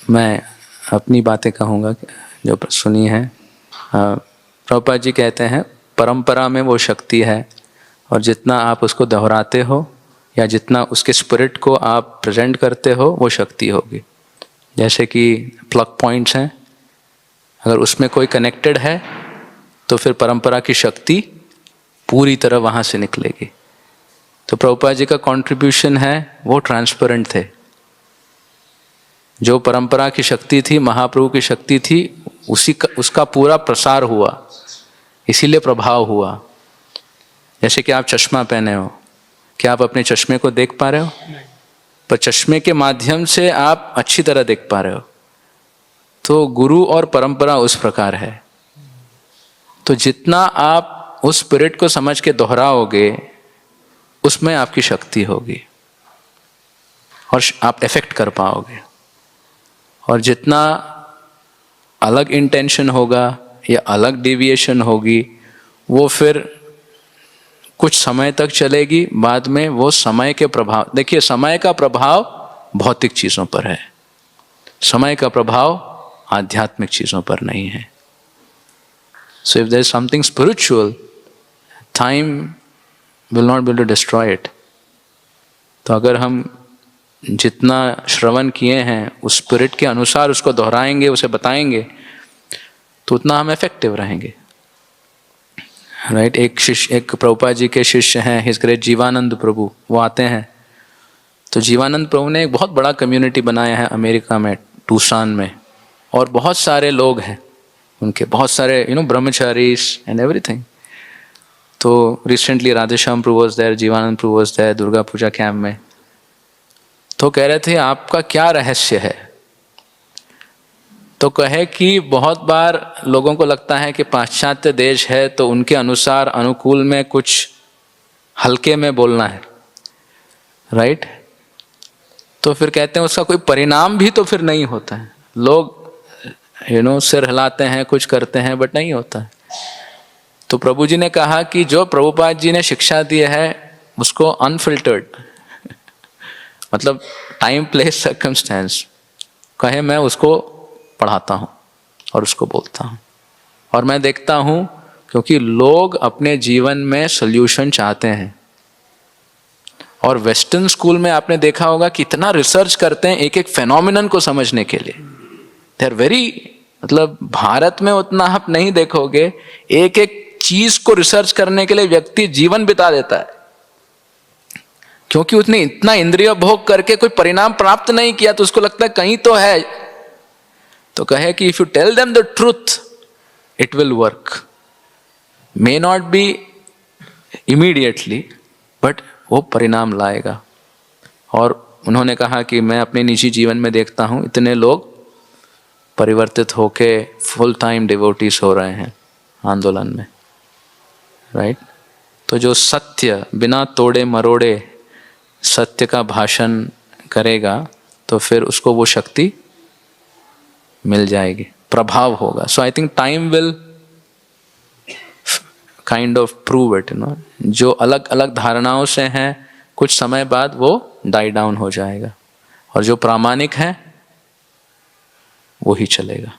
मैं अपनी बातें कहूँगा जो सुनी है। प्रभुपाद जी कहते हैं परंपरा में वो शक्ति है और जितना आप उसको दोहराते हो या जितना उसके स्पिरिट को आप प्रेजेंट करते हो वो शक्ति होगी। जैसे कि प्लग पॉइंट्स हैं, अगर उसमें कोई कनेक्टेड है तो फिर परंपरा की शक्ति पूरी तरह वहाँ से निकलेगी। तो प्रभुपाद जी का कंट्रीब्यूशन है वो ट्रांसपेरेंट थे। जो परंपरा की शक्ति थी, महाप्रभु की शक्ति थी, उसका पूरा प्रसार हुआ, इसीलिए प्रभाव हुआ। जैसे कि आप चश्मा पहने हो, क्या आप अपने चश्मे को देख पा रहे हो? पर चश्मे के माध्यम से आप अच्छी तरह देख पा रहे हो। तो गुरु और परंपरा उस प्रकार है। तो जितना आप उस स्पिरिट को समझ के दोहराओगे उसमें आपकी शक्ति होगी और आप इफेक्ट कर पाओगे। और जितना अलग इंटेंशन होगा या अलग डेविएशन होगी वो फिर कुछ समय तक चलेगी, बाद में वो समय के प्रभाव, देखिए समय का प्रभाव भौतिक चीज़ों पर है, समय का प्रभाव आध्यात्मिक चीज़ों पर नहीं है। So if there is something spiritual, time will not be able to destroy it. तो अगर हम जितना श्रवण किए हैं उस स्पिरिट के अनुसार उसको दोहराएंगे, उसे बताएंगे, तो उतना हम इफेक्टिव रहेंगे। राइट। एक प्रभुपाद जी के शिष्य हैं, हिज ग्रेट जीवानंद प्रभु, वो आते हैं। तो जीवानंद प्रभु ने एक बहुत बड़ा कम्युनिटी बनाया है अमेरिका में, टूसान में, और बहुत सारे लोग हैं उनके, बहुत सारे ब्रह्मचारीज एंड एवरीथिंग। तो recently Radheshyam Prabhu was there, Jivanand Prabhu was there Durga Puja camp में। तो कह रहे थे आपका क्या रहस्य है? तो कहे कि बहुत बार लोगों को लगता है कि पाश्चात्य देश है तो उनके अनुसार अनुकूल में कुछ हल्के में बोलना है, राइट। तो फिर कहते हैं उसका कोई परिणाम भी तो फिर नहीं होता है। लोग सिर हिलाते हैं, कुछ करते हैं, बट नहीं होता है। तो प्रभु जी ने कहा कि जो प्रभुपाद जी ने शिक्षा दी है उसको अनफिल्टर्ड मतलब टाइम प्लेस सर्कमस्टेंस कहे, मैं उसको पढ़ाता हूँ और उसको बोलता हूँ। और मैं देखता हूँ क्योंकि लोग अपने जीवन में सोल्यूशन चाहते हैं। और वेस्टर्न स्कूल में आपने देखा होगा कितना रिसर्च करते हैं एक एक फेनोमेनन को समझने के लिए। दे आर वेरी, मतलब भारत में उतना आप नहीं देखोगे। एक एक चीज को रिसर्च करने के लिए व्यक्ति जीवन बिता देता है, क्योंकि उसने इतना इंद्रिय भोग करके कोई परिणाम प्राप्त नहीं किया तो उसको लगता है कहीं तो है। तो कहे कि if you tell them the truth it will work, may not be immediately but वो परिणाम लाएगा। और उन्होंने कहा कि मैं अपने निजी जीवन में देखता हूं इतने लोग परिवर्तित होके फुल टाइम डिवोटीज हो रहे हैं आंदोलन में, राइट। तो जो सत्य बिना तोड़े मरोड़े सत्य का भाषण करेगा तो फिर उसको वो शक्ति मिल जाएगी, प्रभाव होगा। So I think time will kind of prove it, जो अलग अलग धारणाओं से हैं कुछ समय बाद वो डाई डाउन हो जाएगा और जो प्रामाणिक है वो ही चलेगा।